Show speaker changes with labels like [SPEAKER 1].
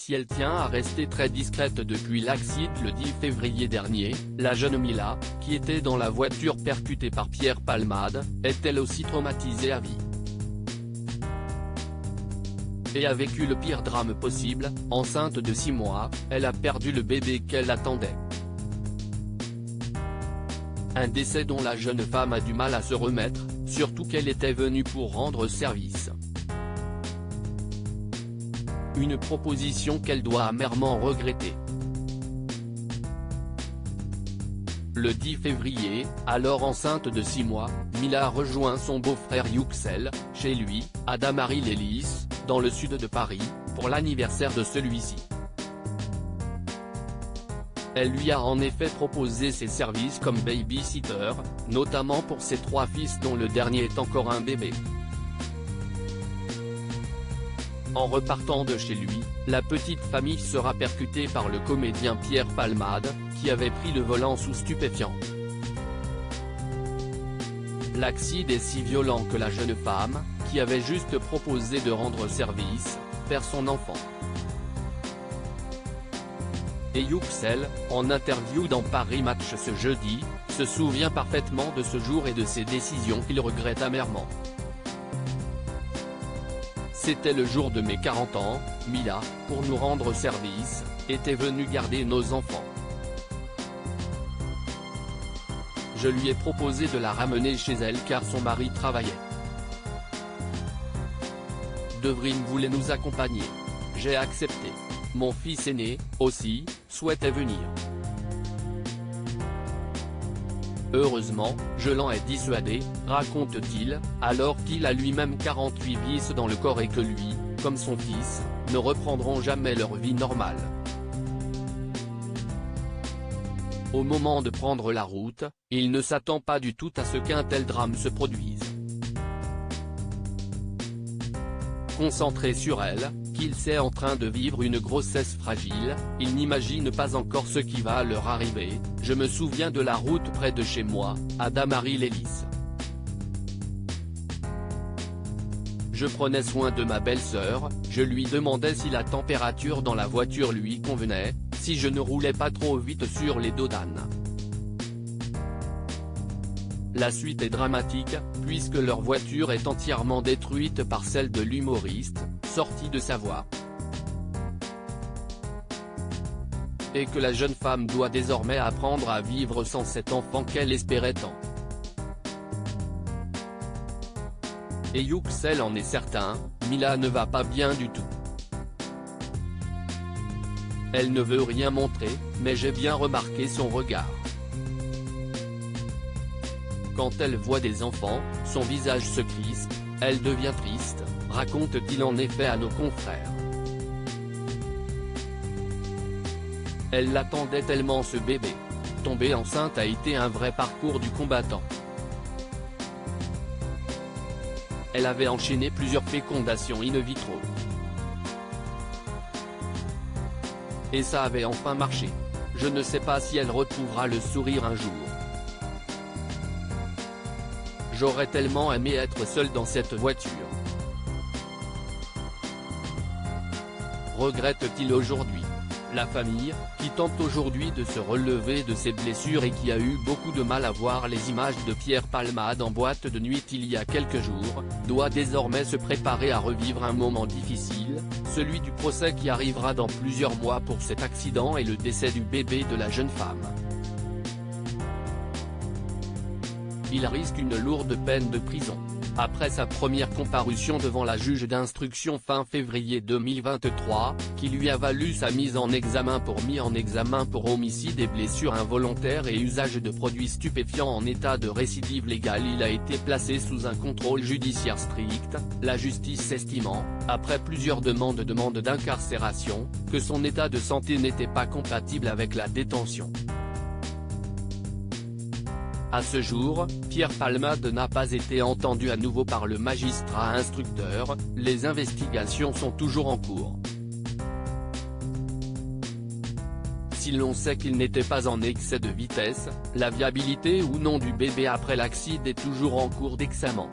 [SPEAKER 1] Si elle tient à rester très discrète depuis l'accident le 10 février dernier, la jeune Mila, qui était dans la voiture percutée par Pierre Palmade, est elle aussi traumatisée à vie. Et a vécu le pire drame possible, enceinte de 6 mois, elle a perdu le bébé qu'elle attendait. Un décès dont la jeune femme a du mal à se remettre, surtout qu'elle était venue pour rendre service. Une proposition qu'elle doit amèrement regretter. Le 10 février, alors enceinte de 6 mois, Mila rejoint son beau-frère Yuxel, chez lui, à Damary-lès-Lys, dans le sud de Paris, pour l'anniversaire de celui-ci. Elle lui a en effet proposé ses services comme baby-sitter, notamment pour ses 3 fils dont le dernier est encore un bébé. En repartant de chez lui, la petite famille sera percutée par le comédien Pierre Palmade, qui avait pris le volant sous stupéfiants. L'accident est si violent que la jeune femme, qui avait juste proposé de rendre service, perd son enfant. Et Yuxel, en interview dans Paris Match ce jeudi, se souvient parfaitement de ce jour et de ses décisions qu'il regrette amèrement. C'était le jour de mes 40 ans, Mila, pour nous rendre service, était venue garder nos enfants. Je lui ai proposé de la ramener chez elle car son mari travaillait. Devrim voulait nous accompagner. J'ai accepté. Mon fils aîné, aussi, souhaitait venir. Heureusement, je l'en ai dissuadé, raconte-t-il, alors qu'il a lui-même 48 vices dans le corps et que lui, comme son fils, ne reprendront jamais leur vie normale. Au moment de prendre la route, il ne s'attend pas du tout à ce qu'un tel drame se produise. Concentré sur elle, qu'il sait en train de vivre une grossesse fragile, il n'imagine pas encore ce qui va leur arriver. Je me souviens de la route près de chez moi, à Damary-lès-Lys. Je prenais soin de ma belle-sœur, je lui demandais si la température dans la voiture lui convenait, si je ne roulais pas trop vite sur les dos d'âne. La suite est dramatique, puisque leur voiture est entièrement détruite par celle de l'humoriste, sorti de sa voie. Et que la jeune femme doit désormais apprendre à vivre sans cet enfant qu'elle espérait tant. Et Yuxel en est certain, Mila ne va pas bien du tout. Elle ne veut rien montrer, mais j'ai bien remarqué son regard. Quand elle voit des enfants, son visage se crispe, elle devient triste, raconte-t-il en effet à nos confrères. Elle l'attendait tellement ce bébé. Tomber enceinte a été un vrai parcours du combattant. Elle avait enchaîné plusieurs fécondations in vitro. Et ça avait enfin marché. Je ne sais pas si elle retrouvera le sourire un jour. J'aurais tellement aimé être seul dans cette voiture. Regrette-t-il aujourd'hui. La famille, qui tente aujourd'hui de se relever de ses blessures et qui a eu beaucoup de mal à voir les images de Pierre Palmade en boîte de nuit il y a quelques jours, doit désormais se préparer à revivre un moment difficile, celui du procès qui arrivera dans plusieurs mois pour cet accident et le décès du bébé de la jeune femme. Il risque une lourde peine de prison. Après sa première comparution devant la juge d'instruction fin février 2023, qui lui a valu sa mise en examen pour homicide et blessures involontaires et usage de produits stupéfiants en état de récidive légale, il a été placé sous un contrôle judiciaire strict, la justice estimant, après plusieurs demandes d'incarcération, que son état de santé n'était pas compatible avec la détention. À ce jour, Pierre Palmade n'a pas été entendu à nouveau par le magistrat instructeur, les investigations sont toujours en cours. Si l'on sait qu'il n'était pas en excès de vitesse, la viabilité ou non du bébé après l'accident est toujours en cours d'examen.